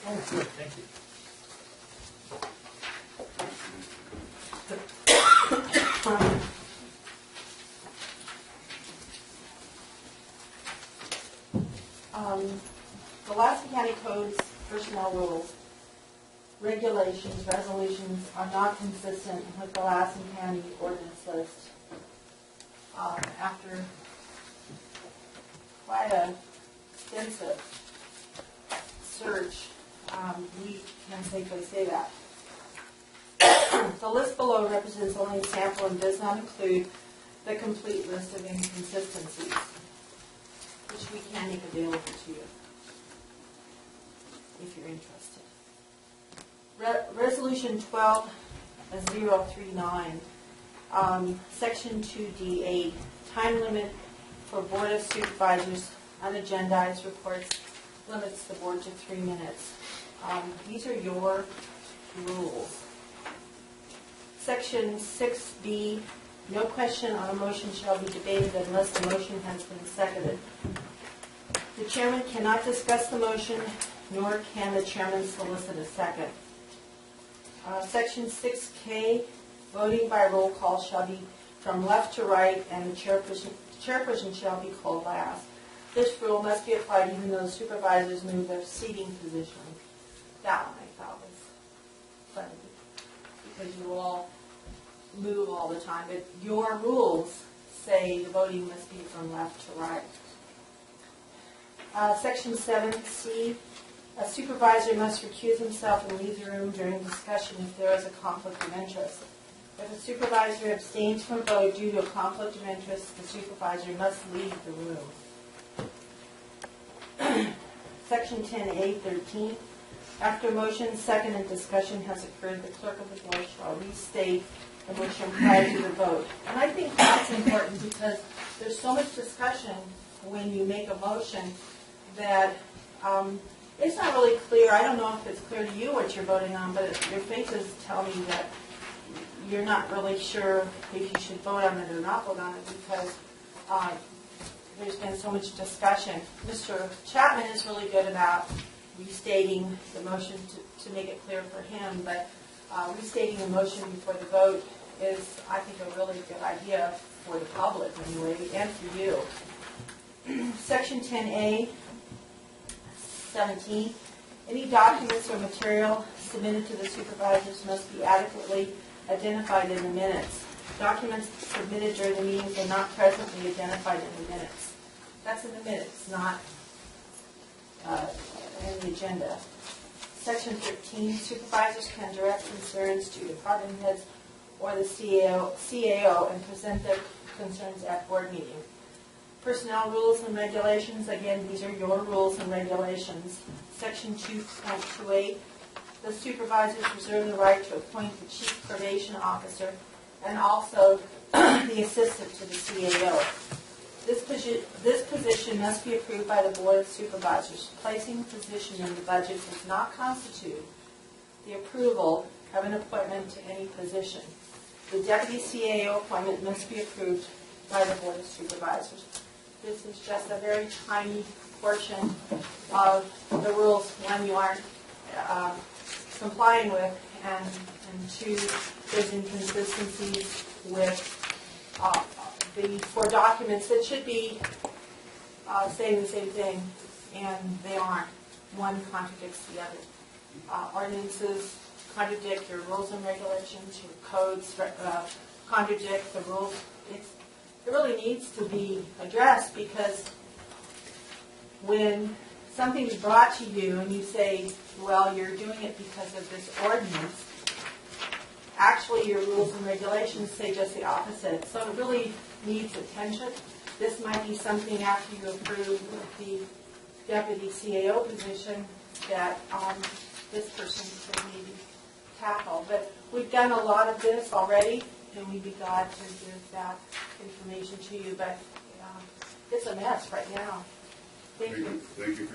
Oh, good, thank you. The Lassie County Code's personnel rules, regulations, resolutions are not consistent with the Lassie County ordinance list. After quite a extensive search, we can safely say that. The list below represents only a sample and does not include the complete list of inconsistencies, which we can make available to you if you're interested. Resolution 12-039, Section 2D8, time limit for Board of Supervisors unagendized reports limits the board to 3 minutes. These are your rules. Section 6B, no question on a motion shall be debated unless the motion has been seconded. The chairman cannot discuss the motion, nor can the chairman solicit a second. Section 6K, voting by roll call shall be from left to right, and the chairperson shall be called last. This rule must be applied even though supervisors move their seating position. That one I thought was funny, because you all move all the time, but your rules say the voting must be from left to right. Section 7C, a supervisor must recuse himself and leave the room during discussion if there is a conflict of interest. If a supervisor abstains from a vote due to a conflict of interest, the supervisor must leave the room. Section 10A-13, after motion, second, and discussion has occurred, the clerk of the board shall restate the motion prior to the vote. And I think that's important because there's so much discussion when you make a motion that it's not really clear. I don't know if it's clear to you what you're voting on, but your faces tell me that you're not really sure if you should vote on it or not vote on it because there's been so much discussion. Mr. Chapman is really good about restating the motion to make it clear for him, but restating the motion before the vote is, I think, a really good idea for the public anyway, and for you. Section 10A, 17, any documents or material submitted to the supervisors must be adequately identified in the minutes. Documents submitted during the meetings are not presently identified in the minutes. That's in the minutes, not in the agenda. Section 13, supervisors can direct concerns to department heads or the CAO and present their concerns at board meeting. Personnel rules and regulations, again, these are your rules and regulations. Section 2.28, the supervisors reserve the right to appoint the chief probation officer and also the assistant to the CAO. This position must be approved by the Board of Supervisors. Placing the position in the budget does not constitute the approval of an appointment to any position. The deputy CAO appointment must be approved by the Board of Supervisors. This is just a very tiny portion of the rules, one you aren't complying with, and two, there's inconsistencies with the four documents that should be saying the same thing, and they aren't. One contradicts the other. Ordinances contradict your rules and regulations, your codes contradict the rules. It really needs to be addressed because when something's brought to you and you say, well, you're doing it because of this ordinance, actually your rules and regulations say just the opposite. So it really needs attention. This might be something after you approve the deputy CAO position that this person could maybe tackle. But we've done a lot of this already, and we'd be glad to give that information to you. But it's a mess right now. Thank you. Thank you for